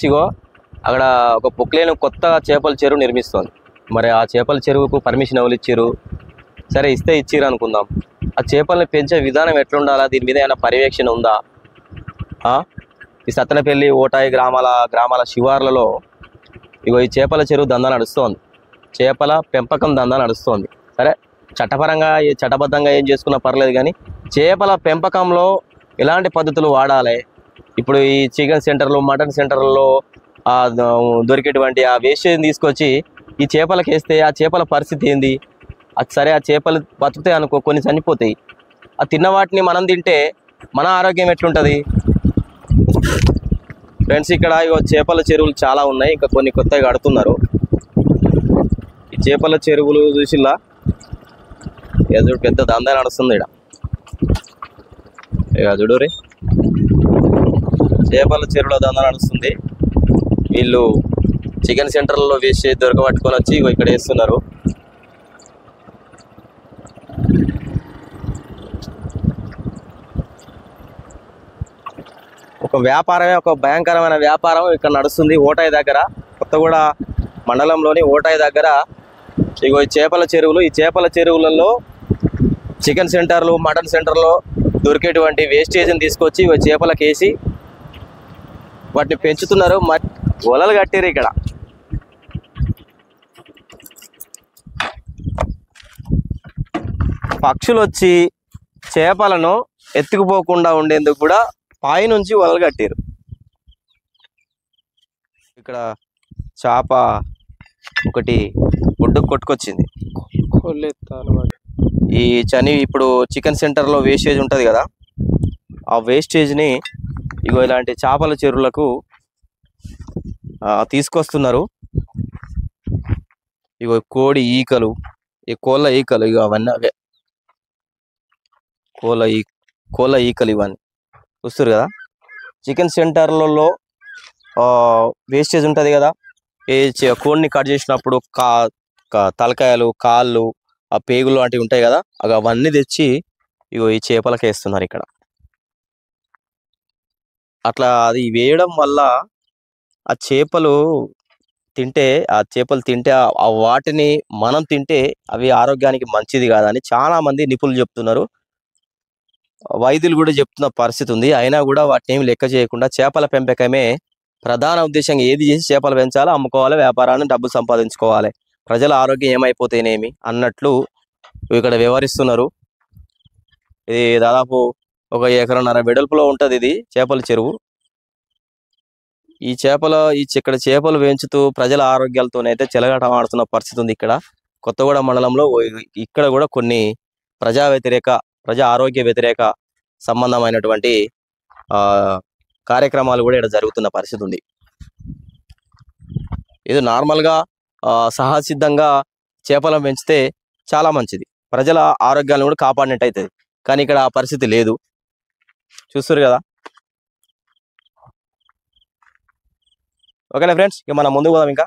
ఇగో అక్కడ ఒక పొక్లేను కొత్త చేపల చెరువు నిర్మిస్తోంది. మరి ఆ చేపల చెరువుకు పర్మిషన్ ఎవరు ఇచ్చారు? సరే ఇస్తే ఇచ్చిర్రు అనుకుందాం. ఆ చేపల్ని పెంచే విధానం ఎట్లుండాలా? దీని మీద ఏమైనా పర్యవేక్షణ ఉందా? ఈ సత్తెనపల్లి ఓటాయి గ్రామాల శివార్లలో ఇగో ఈ చేపల చెరువు దందా నడుస్తోంది. చేపల పెంపకం దందా నడుస్తోంది. సరే చట్టపరంగా చట్టబద్ధంగా ఏం చేసుకున్నా పర్లేదు, కానీ చేపల పెంపకంలో ఎలాంటి పద్ధతులు వాడాలి? ఇప్పుడు ఈ చికెన్ సెంటర్లు, మటన్ సెంటర్లలో దొరికేటువంటి ఆ వేస్టేజ్ని తీసుకొచ్చి ఈ చేపలకు వేస్తే ఆ చేపల పరిస్థితి ఏంది? అది సరే ఆ చేపలు బతుకుతాయి అనుకో, కొన్ని చనిపోతాయి. ఆ తిన్న వాటిని మనం తింటే మన ఆరోగ్యం ఎట్లుంటుంది? ఫ్రెండ్స్, ఇక్కడ ఇగో చేపల చెరువులు చాలా ఉన్నాయి, ఇంకా కొన్ని కొత్తగా కడుతున్నారు. ఈ చేపల చెరువులు చూసిల్లా, ఎదురు పెద్ద దందా నడుస్తుంది ఇక్కడ. ఇక చూడురి, చేపల చెరువుల దందా నడుస్తుంది. వీళ్ళు చికెన్ సెంటర్లలో వేసి దొరకబట్టుకొని వచ్చి ఇక్కడ వేస్తున్నారు. ఒక వ్యాపారమే, ఒక భయంకరమైన వ్యాపారం ఇక్కడ నడుస్తుంది ఓటాయి దగ్గర, కొత్తగూడ మండలంలోని ఓటాయి దగ్గర. ఇగో ఈ చేపల చెరువులు, ఈ చేపల చెరువులలో చికెన్ సెంటర్లు, మటన్ సెంటర్లో దొరికేటువంటి వేస్టేజ్ని తీసుకొచ్చి ఇగో చేపలకు వేసి వాటిని పెంచుతున్నారు. వలలు కట్టారు ఇక్కడ. పక్షులు వచ్చి చేపలను ఎత్తుకుపోకుండా ఉండేందుకు కూడా పై నుంచి వలలు కట్టారు. ఇక్కడ చేప ఒకటి ఒడ్డుకు కొట్టుకొచ్చింది. ఈ ఇప్పుడు చికెన్ సెంటర్లో వేస్టేజ్ ఉంటుంది కదా, ఆ వేస్టేజ్ని ఇగో ఇలాంటి చేపల చెరువులకు తీసుకొస్తున్నారు. ఇగో కోడి ఈకలు, ఈ కోళ్ళ ఈకలు, ఇగో అవన్నీ అవే కోళ్ళ ఈకలు ఇవన్నీ చూస్తారు కదా. చికెన్ సెంటర్లలో వేస్టేజ్ ఉంటుంది కదా, కోడిని కట్ చేసినప్పుడు తలకాయలు, కాళ్ళు, ఆ పేగులు లాంటివి ఉంటాయి కదా, అవన్నీ తెచ్చి ఇగో ఈ చేపలకు వేస్తున్నారు ఇక్కడ. అట్లా అది వేయడం వల్ల ఆ చేపలు తింటే ఆ వాటిని మనం తింటే అవి ఆరోగ్యానికి మంచిది కాదని చాలా మంది నిపుణులు చెప్తున్నారు, వైద్యులు కూడా చెప్తున్న పరిస్థితి ఉంది. అయినా కూడా వాటిని ఏమి లెక్క చేయకుండా చేపల పెంపకమే ప్రధాన ఉద్దేశంగా ఏది చేసి చేపలు పెంచాలి, అమ్ముకోవాలి, వ్యాపారాన్ని డబ్బులు సంపాదించుకోవాలి, ప్రజల ఆరోగ్యం ఏమైపోతేనేమి అన్నట్లు ఇక్కడ వివరిస్తున్నారు. ఇది దాదాపు ఒక 1.5 ఎకరాల వెడల్పులో ఉంటుంది ఇది చేపల చెరువు. ఇక్కడ చేపలు పెంచుతూ ప్రజల ఆరోగ్యాలతోనైతే చెలగాటమాడుతున్న పరిస్థితి ఉంది ఇక్కడ కొత్తగూడ మండలంలో. ఇక్కడ కూడా కొన్ని ప్రజా ఆరోగ్య వ్యతిరేక సంబంధమైనటువంటి కార్యక్రమాలు కూడా ఇక్కడ జరుగుతున్న పరిస్థితి ఉంది. ఇది నార్మల్గా సహజసిద్ధంగా చేపలను పెంచితే చాలా మంచిది, ప్రజల ఆరోగ్యాలను కూడా కాపాడినట్టు అవుతుంది. కానీ ఇక్కడ ఆ పరిస్థితి లేదు, చూస్తారు కదా. ఓకేనా ఫ్రెండ్స్, ఇక మనం ముందుకు పోదాం ఇంకా.